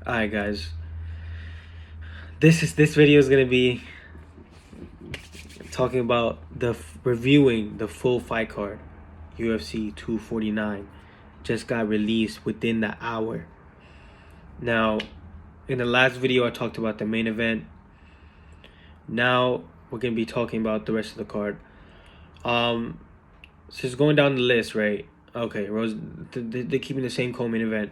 All right, guys. This video is gonna be talking about reviewing the full fight card. UFC 249 just got released within the hour. Now, in the last video, I talked about the main event. Now we're gonna be talking about the rest of the card. So just going down the list, right? Okay, Rose, they're keeping the same co-main event.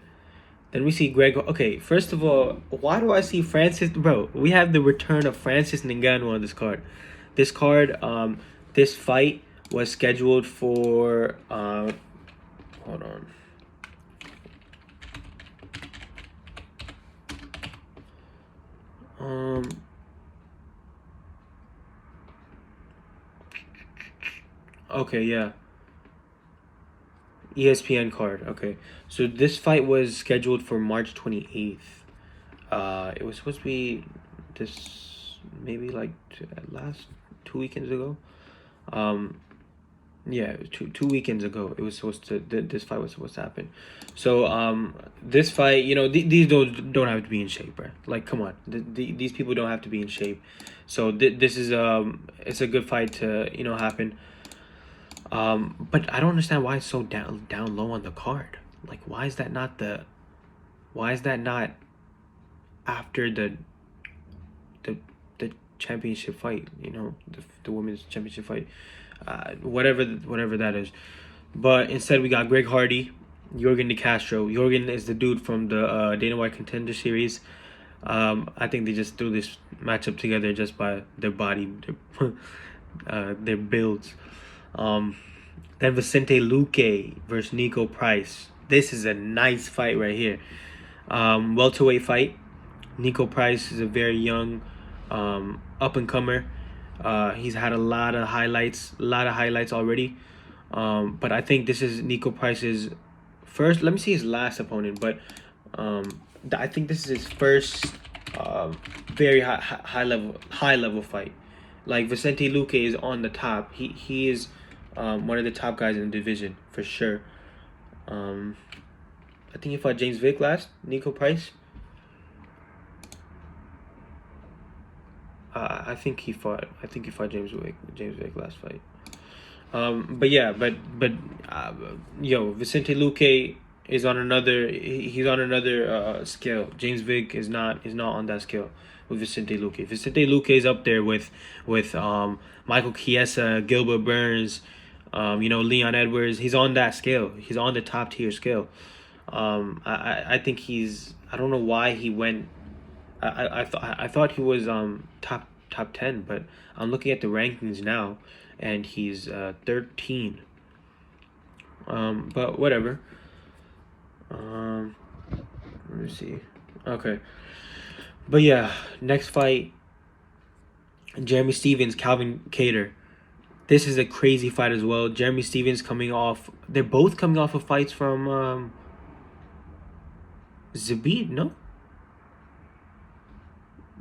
Then we see Greg. Okay, first of all, why do I see Francis? Bro, we have the return of Francis Ngannou on this card. This card, this fight was scheduled for. Hold on. Um. Okay, yeah. ESPN card. Okay, so this fight was scheduled for March 28th. It was supposed to be this maybe like last 2 weekends ago. Um, yeah, two weekends ago. It was supposed to. This fight was supposed to happen. So this fight, these don't have to be in shape, bro. Like, come on, these people don't have to be in shape. So this is it's a good fight to happen. But I don't understand why it's so down low on the card. Like, why is that not after the the championship fight? The women's championship fight, whatever that is. But instead, we got Greg Hardy, Jorgen De Castro. Jorgen is the dude from the Dana White Contender Series. I think they just threw this matchup together just by their body, their builds. Um, then Vicente Luque versus Nico Price. This is a nice fight right here. Welterweight fight. Nico Price is a very young, up and comer. He's had a lot of highlights already. But I think this is Nico Price's first. Let me see his last opponent, but I think this is his first very high level fight. Like Vicente Luque is on the top. He is one of the top guys in the division for sure. I think he fought James Vick last. Nico Price. I think he fought. I think he fought James Vick. James Vick last fight. But yeah, but Vicente Luque is on another. He's on another scale. James Vick is not on that scale with Vicente Luque. Vicente Luque is up there with Michael Chiesa, Gilbert Burns, Leon Edwards. He's on that scale. He's on the top tier scale. I think he's. I don't know why he went. I thought he was top 10, but I'm looking at the rankings now, and he's 13. But whatever. Let me see. Okay. But yeah, next fight, Jeremy Stevens, Calvin Kattar. This is a crazy fight as well. Jeremy Stevens coming off. They're both coming off of fights from Zabit, no?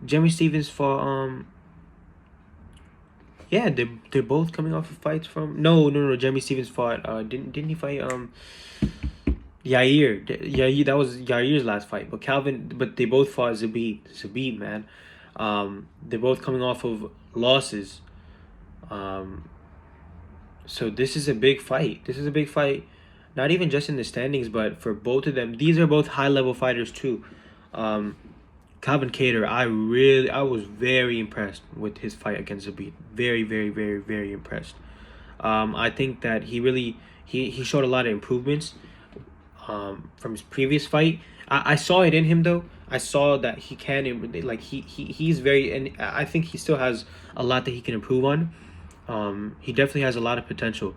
Jeremy Stevens for yeah, they're both coming off of fights from no. Jeremy Stevens fought didn't he fight Yair. Yair, that was Yair's last fight. But they both fought Zabit, man. They're both coming off of losses. So this is a big fight. This is a big fight, not even just in the standings, but for both of them. These are both high level fighters too. Um, Calvin Kattar, I was very impressed with his fight against Zabit. Very, very, very, very impressed. I think that he showed a lot of improvements from his previous fight. I saw it in him though. I saw that he can like he's very, and I think he still has a lot that he can improve on. He definitely has a lot of potential.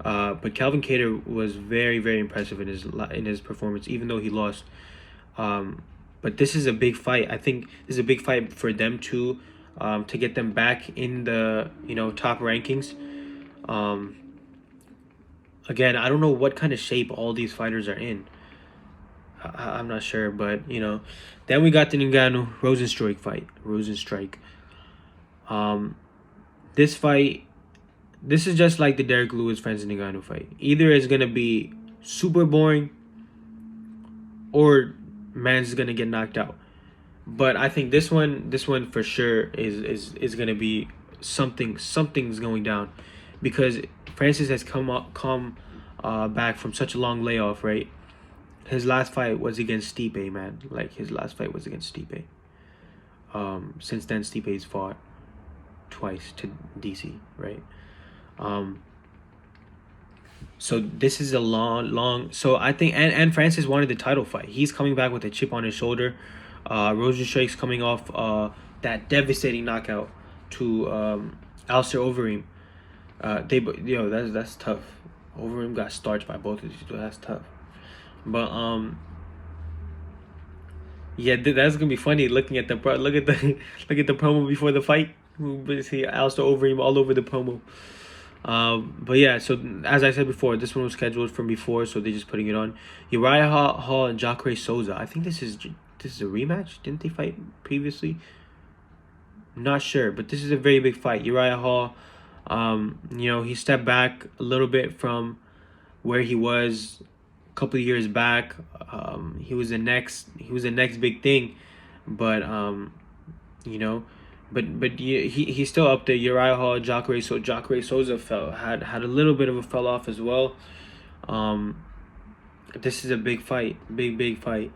But Calvin Kattar was very, very impressive in his performance, even though he lost. But this is a big fight. I think this is a big fight for them too, to get them back in the top rankings. Again, I don't know what kind of shape all these fighters are in. I'm not sure, but then we got the Ngannou Rosenstrike fight. Rosenstrike. This fight, this is just like the Derek Lewis Francis Ngannou fight. Either it's gonna be super boring, or man's gonna get knocked out. But I think this one for sure is gonna be something's going down, because Francis has come back from such a long layoff, right? His last fight was against Stipe, man. Like, his last fight was against Stipe. Since then, Stipe's fought twice to DC, right? Um, so this is a long. So I think, and Francis wanted the title fight. He's coming back with a chip on his shoulder. Rozenstruik's coming off that devastating knockout to Alistair Overeem. That's tough. Overeem got starched by both of these two. That's tough. But yeah, that's gonna be funny. Looking at the look at the look at the promo before the fight. We see Alistair Overeem all over the promo. But yeah, so as I said before, this one was scheduled from before, so they're just putting it on. Uriah Hall and Jacare Souza. I think this is a rematch. Didn't they fight previously? Not sure, but this is a very big fight. Uriah Hall, he stepped back a little bit from where he was a couple of years back. He was the next big thing, but he's still up there. Uriah Hall, Jacare Souza had a little bit of a fell off as well. This is a big fight, big fight.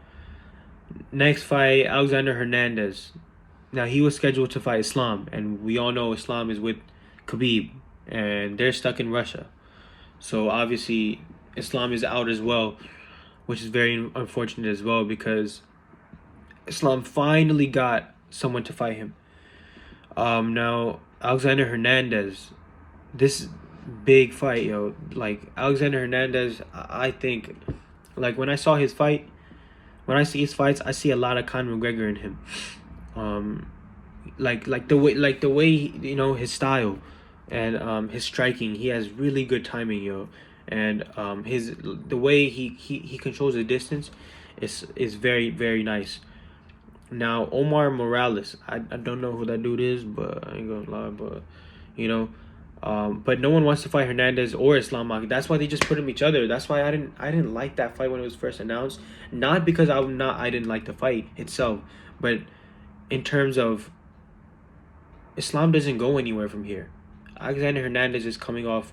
Next fight, Alexander Hernandez. Now, he was scheduled to fight Islam, and we all know Islam is with Khabib, and they're stuck in Russia. So obviously Islam is out as well, which is very unfortunate as well, because Islam finally got someone to fight him. Now, Alexander Hernandez, this big fight, yo. Like, Alexander Hernandez, I think, like, when I see his fights, I see a lot of Conor McGregor in him. Like the way his style and his striking, he has really good timing, yo. And the way he controls the distance is very, very nice. Now, Omar Morales, I don't know who that dude is, but I ain't gonna lie, but but no one wants to fight Hernandez or Islam Makhachev. That's why they just put them each other. That's why I didn't like that fight when it was first announced. Not because I didn't like the fight itself, but in terms of Islam doesn't go anywhere from here. Alexander Hernandez is coming off.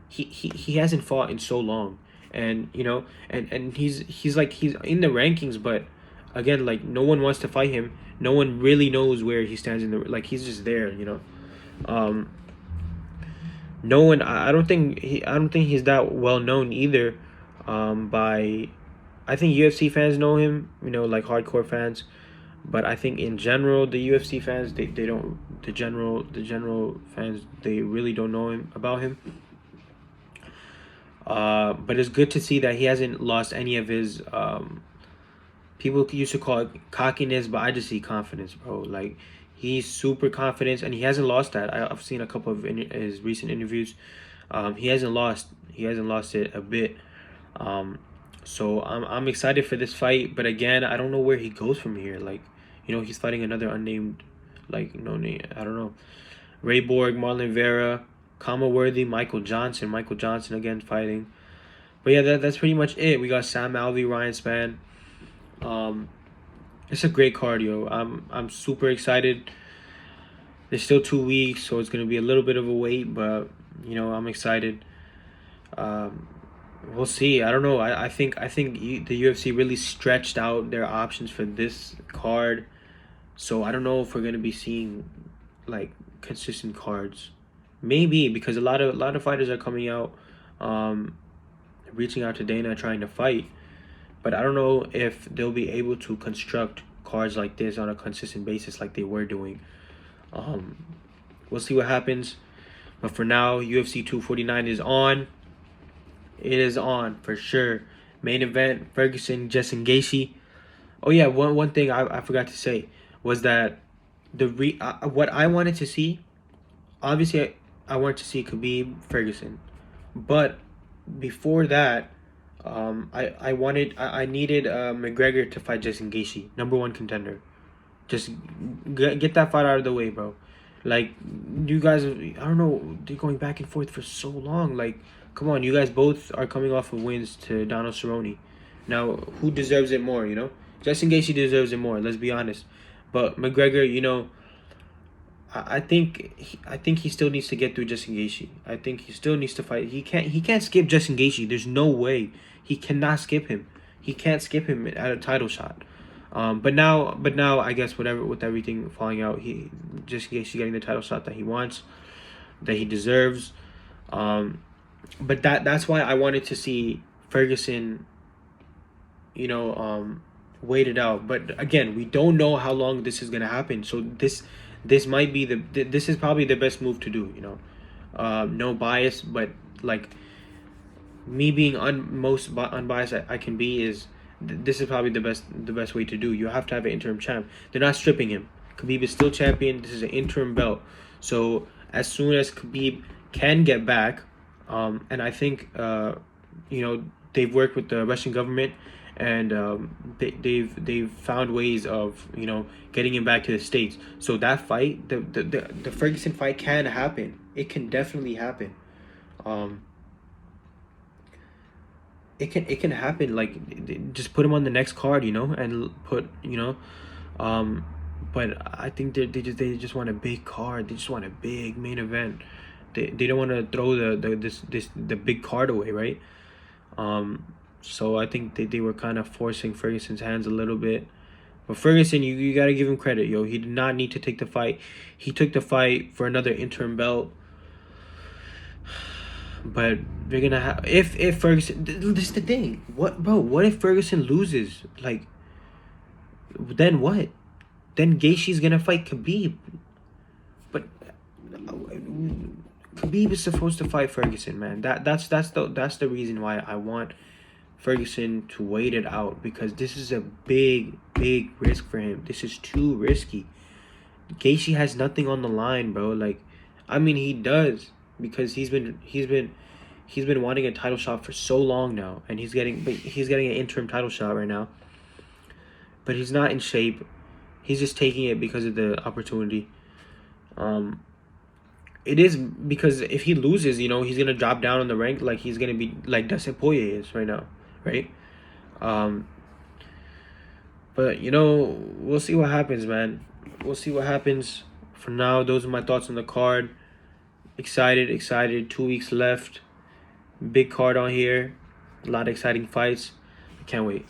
He hasn't fought in so long, and he's in the rankings, but again, like, no one wants to fight him. No one really knows where he stands in the, like, he's just there, no one. I don't think he's that well known either. By, I think UFC fans know him, like hardcore fans, but I think in general the UFC fans, they don't, the general fans, they really don't know about him. But it's good to see that he hasn't lost any of his people used to call it cockiness, but I just see confidence, bro. Like, he's super confident, and he hasn't lost that. I've seen a couple of his recent interviews. He hasn't lost it a bit. So I'm excited for this fight, but again, I don't know where he goes from here. Like, he's fighting another unnamed, like, no name. I don't know. Ray Borg, Marlon Vera, Kama Worthy, Michael Johnson again fighting. But yeah, that's pretty much it. We got Sam Alvey, Ryan Spann. It's a great cardio. I'm super excited. There's still 2 weeks, so it's gonna be a little bit of a wait, but I'm excited. We'll see. I don't know. I think the UFC really stretched out their options for this card, so I don't know if we're gonna be seeing like consistent cards. Maybe, because a lot of fighters are coming out, reaching out to Dana trying to fight. But I don't know if they'll be able to construct cards like this on a consistent basis like they were doing. We'll see what happens. But for now, UFC 249 is on. It is on for sure. Main event, Ferguson, Justin Gaethje. Oh yeah, one thing I forgot to say was that what I wanted to see, obviously I wanted to see Khabib Ferguson, but before that, I needed McGregor to fight Justin Gaethje, #1 contender. Just get that fight out of the way, bro. Like, you guys, I don't know, they're going back and forth for so long. Like, come on, you guys both are coming off of wins to Donald Cerrone. Now, who deserves it more? Justin Gaethje deserves it more. Let's be honest. But McGregor, you know, I think he still needs to get through Justin Gaethje. I think he still needs to fight. He can't skip Justin Gaethje. There's no way he cannot skip him. He can't skip him at a title shot. But now I guess whatever with everything falling out, Justin Gaethje getting the title shot that he wants, that he deserves. But that's why I wanted to see Ferguson, you know, wait it out. But again, we don't know how long this is gonna happen. So this might be this is probably the best move to do. You know, no bias, but like me being most unbiased I can be is this is probably the best way to do. You have to have an interim champ. They're not stripping him. Khabib is still champion. This is an interim belt. So as soon as Khabib can get back, and I think you know they've worked with the Russian government, and they've found ways of, you know, getting him back to the States. So that fight, the Ferguson fight can happen. It can definitely happen. Um, it can happen. Like just put him on the next card, you know, and put, you know, um, but I think they just want a big card. They just want a big main event. They don't want to throw the big card away, right? So I think they were kind of forcing Ferguson's hands a little bit. But Ferguson, you got to give him credit, yo. He did not need to take the fight. He took the fight for another interim belt. But they're gonna have, if Ferguson. This is the thing. What, bro? What if Ferguson loses? Like, then what? Then Gaethje's gonna fight Khabib. But Khabib is supposed to fight Ferguson, man. That's the reason why I want Ferguson to wait it out, because this is a big risk for him. This is too risky. Gaethje has nothing on the line, bro. Like, I mean, he does, because he's been wanting a title shot for so long now, and he's getting an interim title shot right now. But he's not in shape. He's just taking it because of the opportunity. It is because if he loses, you know, he's gonna drop down on the rank, like he's gonna be like Dustin Poirier is right now, right? Um, but you know, we'll see what happens, man. We'll see what happens. For now, those are my thoughts on the card. Excited. 2 weeks left. Big card on here. A lot of exciting fights. I can't wait.